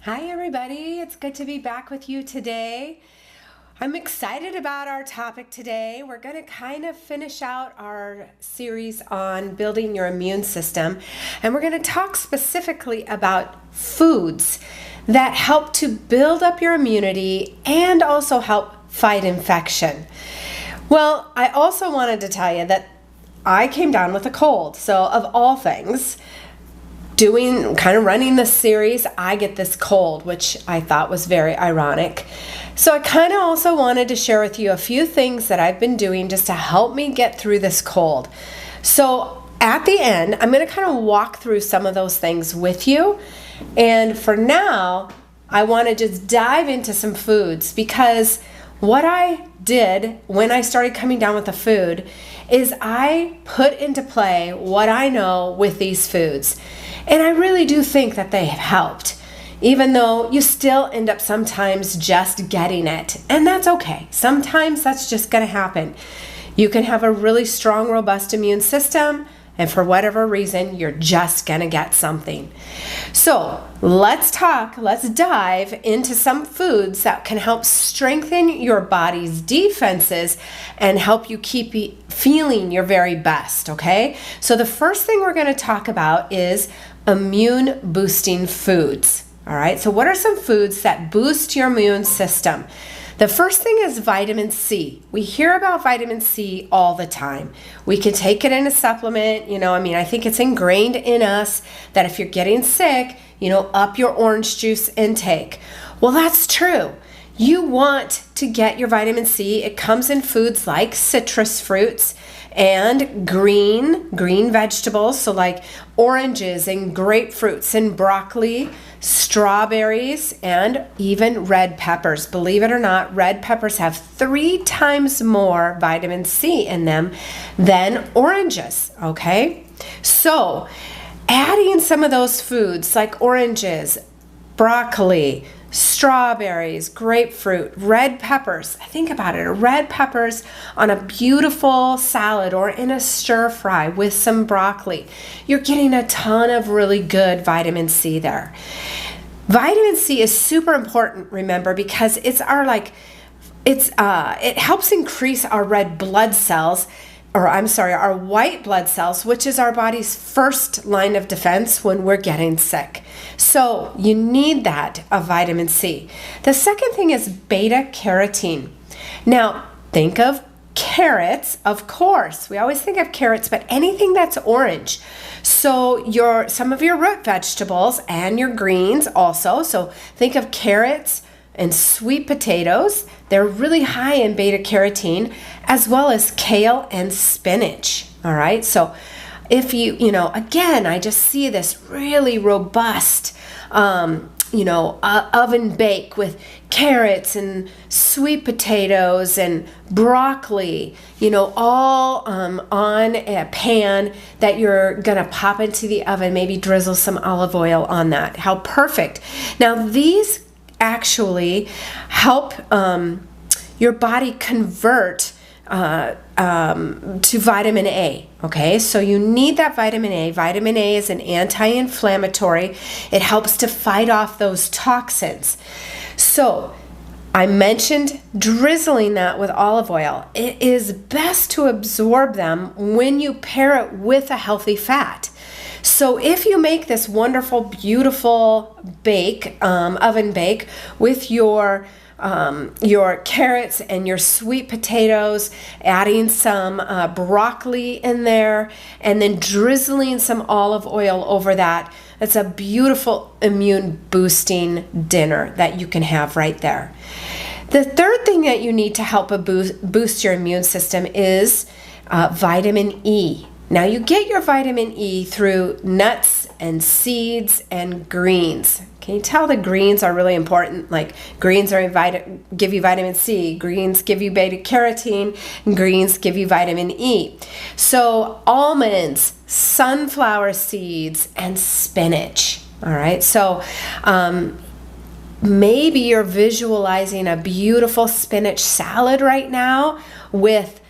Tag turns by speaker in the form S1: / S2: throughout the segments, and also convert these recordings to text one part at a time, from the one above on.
S1: Hi, everybody. It's good to be back with you today. I'm excited about our topic today. We're going to kind of finish out our series on building your immune system, and we're going to talk specifically about foods that help to build up your immunity and also help fight infection. Well, I also wanted to tell you that I came down with a cold, so of all things, running this series, I get this cold, which I thought was very ironic. So I kind of also wanted to share with you a few things that I've been doing just to help me get through this cold. So at the end, I'm going to kind of walk through some of those things with you. And for now, I want to just dive into some foods, because what I did when I started coming down with the food is I put into play what I know with these foods. And I really do think that they have helped, even though you still end up sometimes just getting it. And that's okay. Sometimes that's just going to happen. You can have a really strong, robust immune system, and for whatever reason, you're just going to get something. So let's dive into some foods that can help strengthen your body's defenses and help you keep feeling your very best, okay? So the first thing we're going to talk about is immune boosting foods. All right, so what are some foods that boost your immune system? The first thing is vitamin C. We hear about vitamin C all the time. We can take it in a supplement. I think it's ingrained in us that if you're getting sick, up your orange juice intake. Well, that's true. You want to get your vitamin C. It comes in foods like citrus fruits and green vegetables, so like oranges and grapefruits and broccoli, strawberries, and even red peppers. Believe it or not, red peppers have 3 times more vitamin C in them than oranges, okay? So adding some of those foods like oranges, broccoli, strawberries, grapefruit, red peppers. Think about it, red peppers on a beautiful salad or in a stir fry with some broccoli. You're getting a ton of really good vitamin C there. Vitamin C is super important, remember, because it helps increase our red blood cells, our white blood cells, which is our body's first line of defense when we're getting sick. So you need that of vitamin C. The second thing is beta carotene. Now, think of carrots, of course. We always think of carrots, but anything that's orange. So some of your root vegetables and your greens also. So think of carrots and sweet potatoes. They're really high in beta carotene, as well as kale and spinach. All right. So if again, I just see this really robust, oven bake with carrots and sweet potatoes and broccoli, all on a pan that you're going to pop into the oven, maybe drizzle some olive oil on that. How perfect. Now, these actually help your body convert to vitamin A. Okay, so you need that vitamin A. Vitamin A is an anti-inflammatory. It helps to fight off those toxins. So I mentioned drizzling that with olive oil. It is best to absorb them when you pair it with a healthy fat. So if you make this wonderful, beautiful oven bake with your carrots and your sweet potatoes, adding some broccoli in there, and then drizzling some olive oil over that, it's a beautiful immune boosting dinner that you can have right there. The third thing that you need to help boost your immune system is vitamin E. Now, you get your vitamin E through nuts and seeds and greens. Can you tell the greens are really important? Like, greens give you vitamin C, greens give you beta carotene, and greens give you vitamin E. So almonds, sunflower seeds, and spinach. All right, so maybe you're visualizing a beautiful spinach salad right now with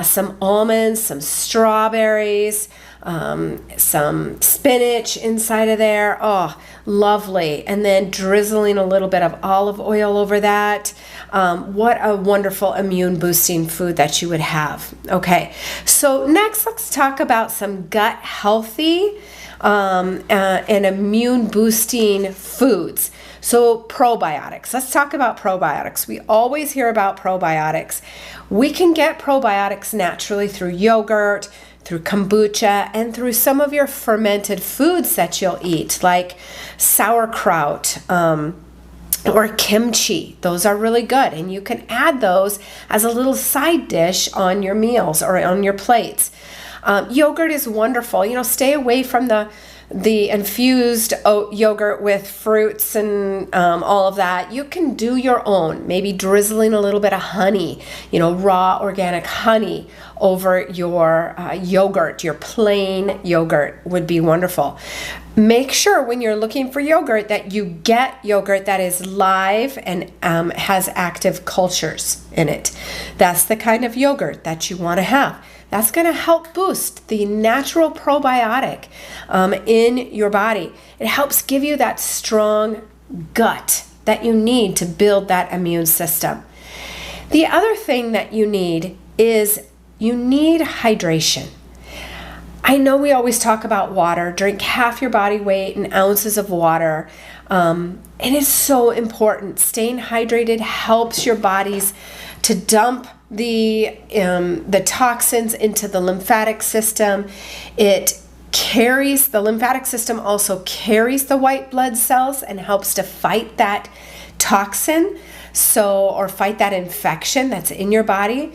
S1: some almonds, some strawberries, some spinach inside of there. Oh, lovely. And then drizzling a little bit of olive oil over that. What a wonderful immune boosting food that you would have. Okay, so next let's talk about some gut healthy and immune boosting foods. So probiotics. Let's talk about probiotics. We always hear about probiotics. We can get probiotics naturally through yogurt, through kombucha, and through some of your fermented foods that you'll eat, like sauerkraut, or kimchi. Those are really good, and you can add those as a little side dish on your meals or on your plates. Yogurt is wonderful. Stay away from the infused oat yogurt with fruits and all of that. You can do your own, maybe drizzling a little bit of honey, raw organic honey over your yogurt. Your plain yogurt would be wonderful. Make sure when you're looking for yogurt that you get yogurt that is live and has active cultures in it. That's the kind of yogurt that you want to have. That's going to help boost the natural probiotic in your body. It helps give you that strong gut that you need to build that immune system. The other thing that you need is you need hydration. I know we always talk about water. Drink half your body weight in ounces of water. It is so important. Staying hydrated helps your bodies to dump the toxins into the lymphatic system. The lymphatic system also carries the white blood cells and helps to fight that toxin, or fight that infection that's in your body.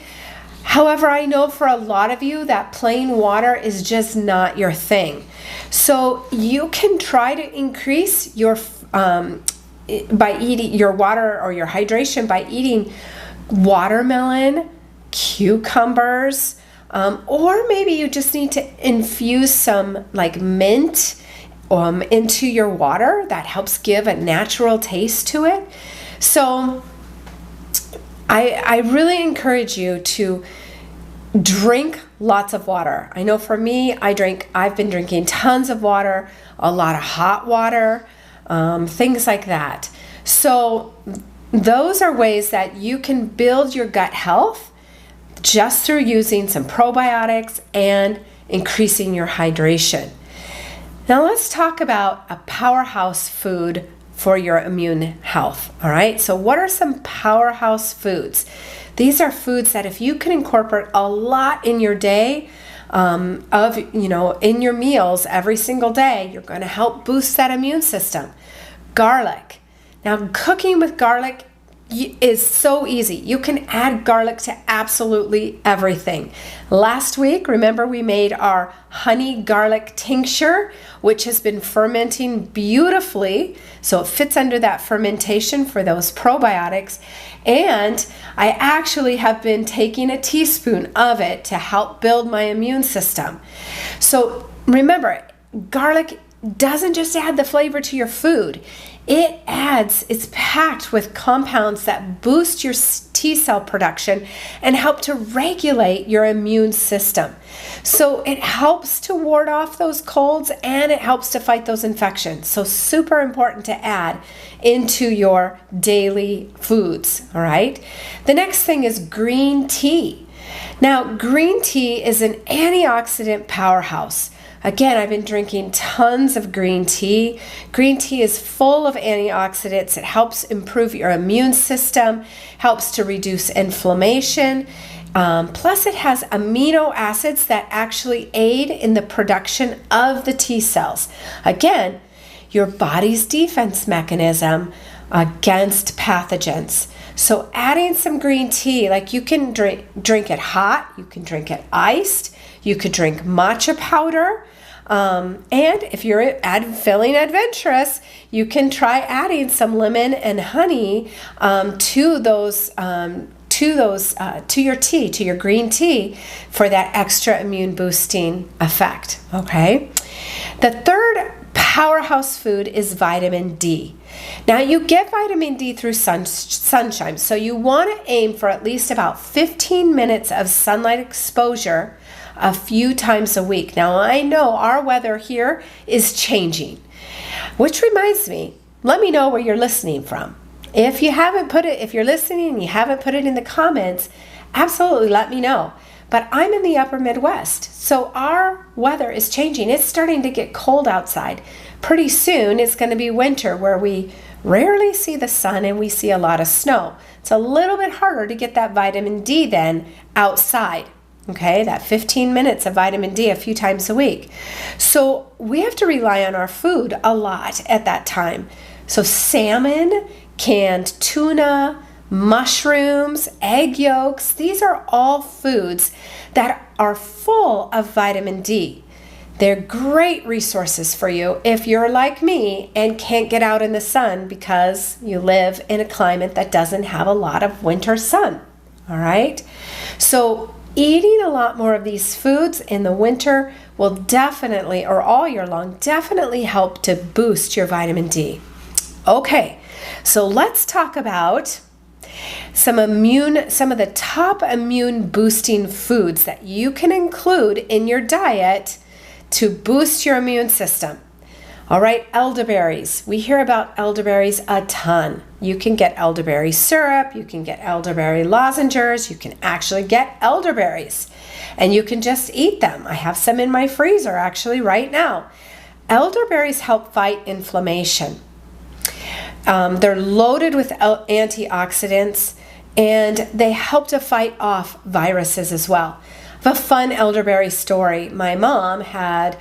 S1: However, I know for a lot of you that plain water is just not your thing. So you can try to increase your by eating your water or your hydration by eating watermelon, cucumbers, or maybe you just need to infuse some like mint into your water. That helps give a natural taste to it. So I really encourage you to drink lots of water. I know for me, I've been drinking tons of water, a lot of hot water, things like that. So those are ways that you can build your gut health just through using some probiotics and increasing your hydration. Now let's talk about a powerhouse food for your immune health. All right, so what are some powerhouse foods? These are foods that if you can incorporate a lot in your day, in your meals every single day, you're going to help boost that immune system. Garlic. Now, cooking with garlic is so easy. You can add garlic to absolutely everything. Last week, remember, we made our honey garlic tincture, which has been fermenting beautifully. So it fits under that fermentation for those probiotics. And I actually have been taking a teaspoon of it to help build my immune system. So remember, garlic doesn't just add the flavor to your food. It's packed with compounds that boost your T cell production and help to regulate your immune system. So it helps to ward off those colds and it helps to fight those infections. So super important to add into your daily foods, all right? The next thing is green tea. Now, green tea is an antioxidant powerhouse. Again, I've been drinking tons of green tea. Green tea is full of antioxidants. It helps improve your immune system, helps to reduce inflammation. Plus, it has amino acids that actually aid in the production of the T cells. Again, your body's defense mechanism against pathogens. So adding some green tea, like you can drink it hot, you can drink it iced, you could drink matcha powder. And if you're feeling adventurous, you can try adding some lemon and honey to your tea, to your green tea, for that extra immune boosting effect. Okay. The third powerhouse food is vitamin D. Now, you get vitamin D through sunshine, so you want to aim for at least about 15 minutes of sunlight exposure a few times a week. Now, I know our weather here is changing, which reminds me, let me know where you're listening from. If you're listening and you haven't put it in the comments, absolutely let me know. But I'm in the upper Midwest, so our weather is changing. It's starting to get cold outside. Pretty soon it's going to be winter where we rarely see the sun and we see a lot of snow. It's a little bit harder to get that vitamin D then outside. Okay, that 15 minutes of vitamin D a few times a week. So we have to rely on our food a lot at that time. So salmon, canned tuna, mushrooms, egg yolks, these are all foods that are full of vitamin D. They're great resources for you if you're like me and can't get out in the sun because you live in a climate that doesn't have a lot of winter sun. All right? So eating a lot more of these foods in the winter will definitely, or all year long, definitely help to boost your vitamin D. Okay, so let's talk about some of the top immune boosting foods that you can include in your diet to boost your immune system. All right, elderberries. We hear about elderberries a ton. You can get elderberry syrup, you can get elderberry lozenges, you can actually get elderberries, and you can just eat them. I have some in my freezer actually right now. Elderberries help fight inflammation. They're loaded with antioxidants, and they help to fight off viruses as well. I have a fun elderberry story. My mom had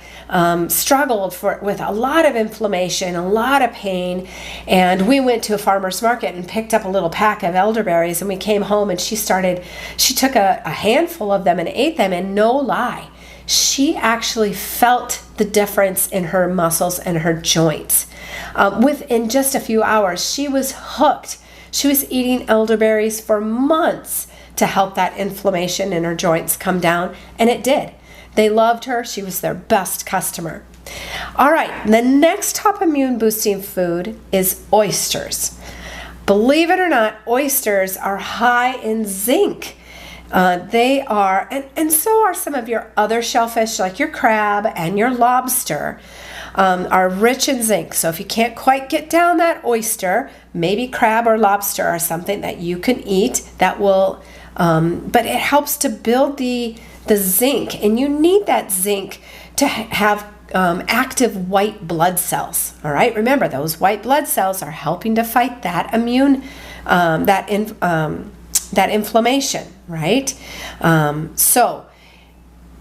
S1: struggled with a lot of inflammation, a lot of pain, and we went to a farmer's market and picked up a little pack of elderberries, and we came home and she took a handful of them and ate them, and no lie, she actually felt the difference in her muscles and her joints. Within just a few hours, she was hooked. She was eating elderberries for months to help that inflammation in her joints come down, and it did. They loved her. She was their best customer. All right, the next top immune boosting food is oysters. Believe it or not, oysters are high in zinc. They are, and so are some of your other shellfish, like your crab and your lobster, are rich in zinc. So if you can't quite get down that oyster, maybe crab or lobster are something that you can eat that will, but it helps to build the zinc, and you need that zinc to have active white blood cells. All right, remember those white blood cells are helping to fight that immune, that inflammation, right? So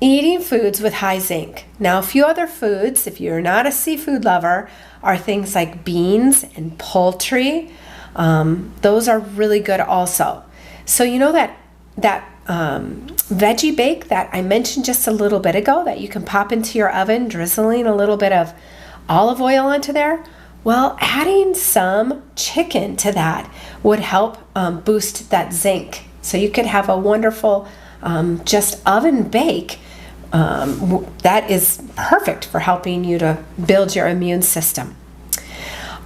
S1: eating foods with high zinc. Now, a few other foods, if you're not a seafood lover, are things like beans and poultry. Those are really good also. So you know that veggie bake that I mentioned just a little bit ago that you can pop into your oven, drizzling a little bit of olive oil onto there? Well, adding some chicken to that would help boost that zinc. So you could have a wonderful just oven bake that is perfect for helping you to build your immune system.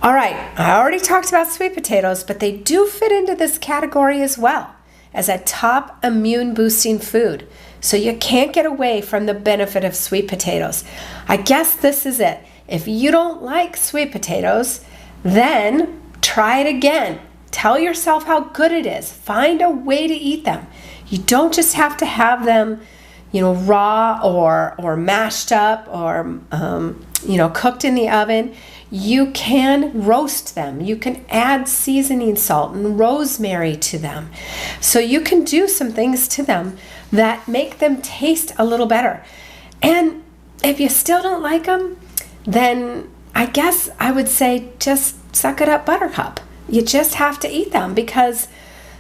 S1: All right, I already talked about sweet potatoes, but they do fit into this category as well as a top immune boosting food. So you can't get away from the benefit of sweet potatoes. I guess this is it. If you don't like sweet potatoes, then try it again. Tell yourself how good it is. Find a way to eat them. You don't just have to have them, raw or mashed up or, cooked in the oven. You can roast them. You can add seasoning salt and rosemary to them. So you can do some things to them that make them taste a little better. And if you still don't like them, then I guess I would say just suck it up, Buttercup. You just have to eat them because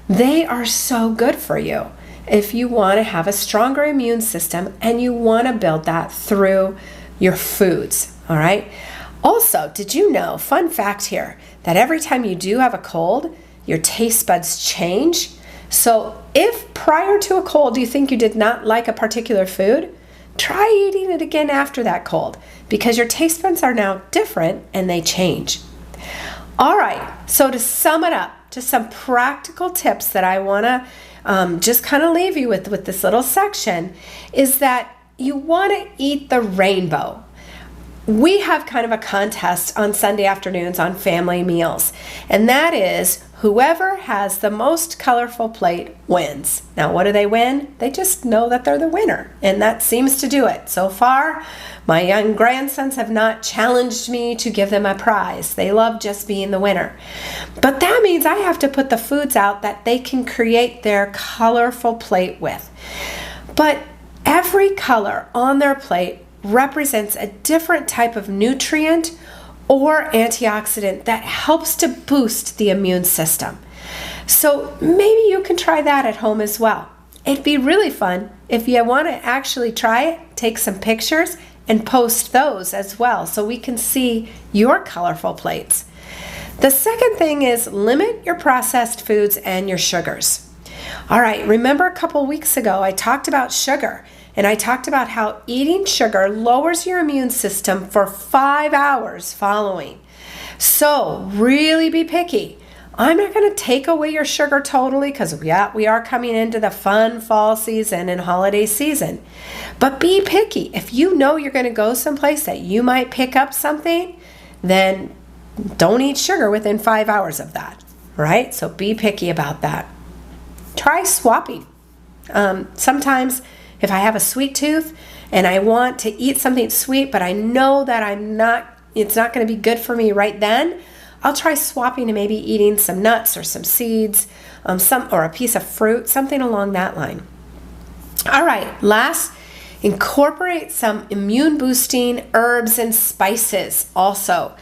S1: they are so good for you if you want to have a stronger immune system and you want to build that through your foods, all right? Also, did you know, fun fact here, that every time you do have a cold, your taste buds change? So if prior to a cold you think you did not like a particular food, try eating it again after that cold because your taste buds are now different and they change. All right, so to sum it up, just some practical tips that I want to just kind of leave you with this little section is that you want to eat the rainbow. We have kind of a contest on Sunday afternoons on family meals, and that is whoever has the most colorful plate wins. Now, what do they win? They just know that they're the winner, and that seems to do it. So far, my young grandsons have not challenged me to give them a prize. They love just being the winner. But that means I have to put the foods out that they can create their colorful plate with. But every color on their plate represents a different type of nutrient or antioxidant that helps to boost the immune system. So maybe you can try that at home as well. It'd be really fun. If you want to actually try it, take some pictures and post those as well so we can see your colorful plates. The second thing is limit your processed foods and your sugars. All right, remember a couple weeks ago I talked about sugar. And I talked about how eating sugar lowers your immune system for 5 hours following. So really be picky. I'm not going to take away your sugar totally because we are coming into the fun fall season and holiday season. But be picky. If you know you're going to go someplace that you might pick up something, then don't eat sugar within 5 hours of that, right? So be picky about that. Try swapping. Sometimes if I have a sweet tooth and I want to eat something sweet, but I know that it's not going to be good for me right then, I'll try swapping and maybe eating some nuts or some seeds, or a piece of fruit, something along that line. All right, last, incorporate some immune boosting herbs and spices also.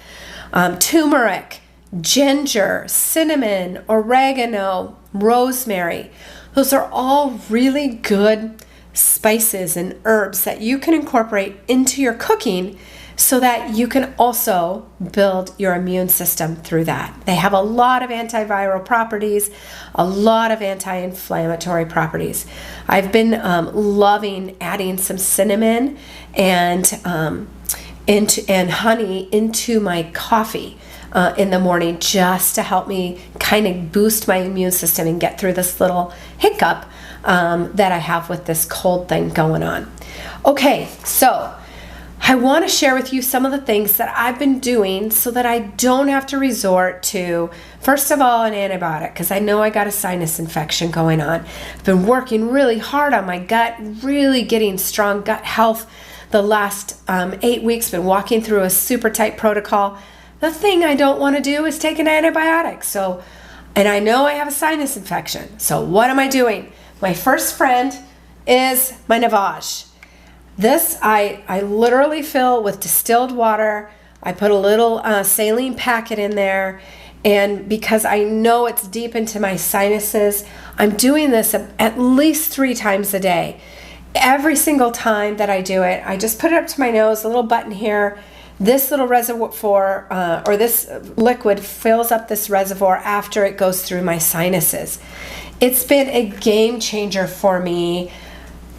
S1: Turmeric, ginger, cinnamon, oregano, rosemary. Those are all really good spices and herbs that you can incorporate into your cooking so that you can also build your immune system through that. They have a lot of antiviral properties, a lot of anti-inflammatory properties. I've been loving adding some cinnamon and honey into my coffee in the morning just to help me kind of boost my immune system and get through this little hiccup that I have with this cold thing going on. Okay, so I want to share with you some of the things that I've been doing so that I don't have to resort to, first of all, an antibiotic, because I know I got a sinus infection going on. I've been working really hard on my gut, really getting strong gut health the last 8 weeks, been walking through a super tight protocol. The thing I don't want to do is take an antibiotic. And I know I have a sinus infection. So what am I doing? My first friend is my Navage. This I literally fill with distilled water. I put a little saline packet in there, and because I know it's deep into my sinuses, I'm doing this at least 3 times a day. Every single time that I do it, I just put it up to my nose, a little button here. This little reservoir or this liquid fills up this reservoir after it goes through my sinuses. It's been a game changer for me,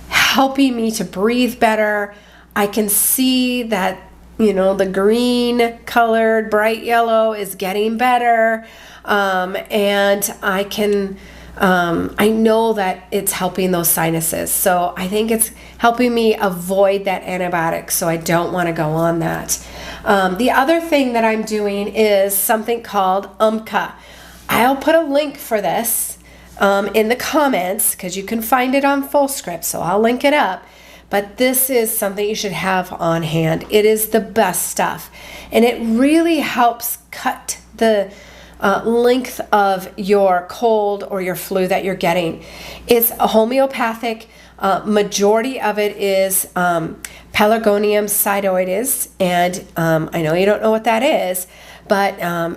S1: helping me to breathe better. I can see that, the green colored bright yellow is getting better. And I know that it's helping those sinuses. So I think it's helping me avoid that antibiotic. So I don't want to go on that. The other thing that I'm doing is something called UMCA. I'll put a link for this in the comments because you can find it on Fullscript, so I'll link it up. But this is something you should have on hand. It is the best stuff, and it really helps cut the length of your cold or your flu that you're getting. It's a homeopathic. Majority of it is Pelargonium sideroides, and I know you don't know what that is, but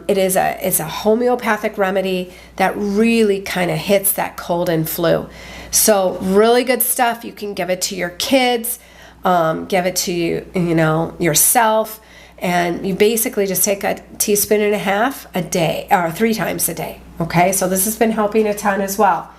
S1: it's a homeopathic remedy that really kind of hits that cold and flu. So really good stuff. You can give it to your kids, give it to yourself, and you basically just take a teaspoon and a half a day or 3 times a day. Okay, so this has been helping a ton as well.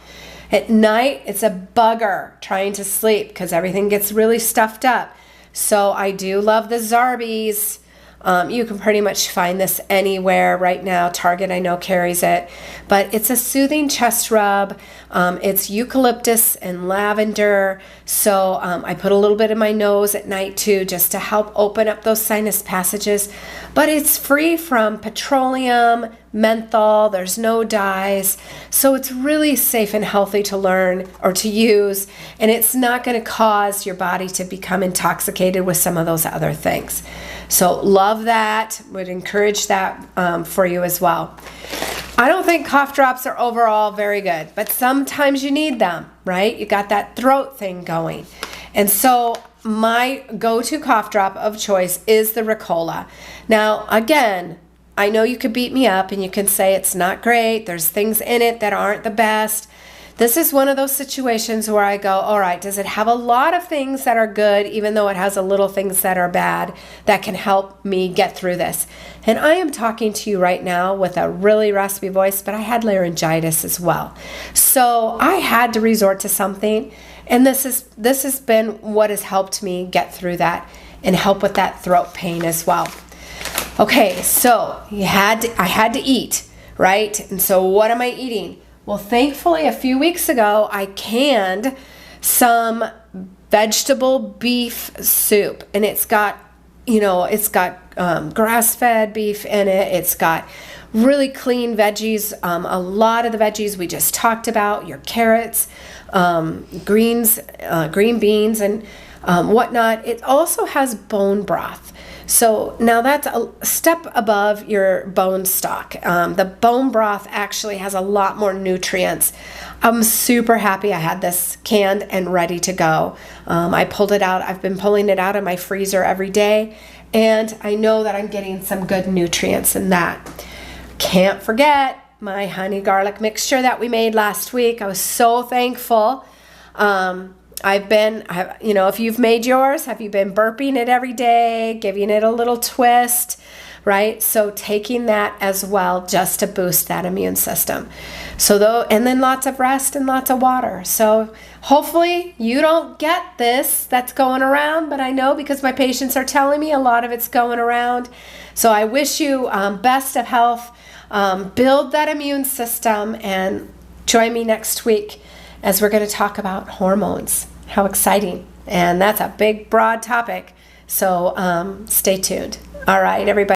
S1: At night, it's a bugger trying to sleep because everything gets really stuffed up. So I do love the Zarbee's You can pretty much find this anywhere right now. Target, I know, carries it. But it's a soothing chest rub. It's eucalyptus and lavender. So I put a little bit in my nose at night too, just to help open up those sinus passages. But it's free from petroleum, menthol, there's no dyes. So it's really safe and healthy to learn or to use. And it's not going to cause your body to become intoxicated with some of those other things. So love that. Would encourage that for you as well. I don't think cough drops are overall very good, but sometimes you need them, right? You got that throat thing going. And so my go-to cough drop of choice is the Ricola. Now, again, I know you could beat me up and you can say it's not great. There's things in it that aren't the best. This is one of those situations where I go, all right, does it have a lot of things that are good, even though it has a little things that are bad that can help me get through this? And I am talking to you right now with a really raspy voice, but I had laryngitis as well. So I had to resort to something, and this has been what has helped me get through that and help with that throat pain as well. Okay, so I had to eat, right? And so what am I eating? Well, thankfully, a few weeks ago, I canned some vegetable beef soup, and it's got grass-fed beef in it. It's got really clean veggies. A lot of the veggies we just talked about, your carrots, green beans, and whatnot. It also has bone broth. So now that's a step above your bone stock. The bone broth actually has a lot more nutrients. I'm super happy I had this canned and ready to go. I pulled it out. I've been pulling it out of my freezer every day, and I know that I'm getting some good nutrients in that. Can't forget my honey garlic mixture that we made last week. I was so thankful. If you've made yours, have you been burping it every day, giving it a little twist, right? So taking that as well just to boost that immune system. And then lots of rest and lots of water. So hopefully you don't get this that's going around, but I know because my patients are telling me a lot of it's going around. So I wish you best of health. Build that immune system and join me next week as we're going to talk about hormones. How exciting. And that's a big, broad topic. So stay tuned. All right, everybody.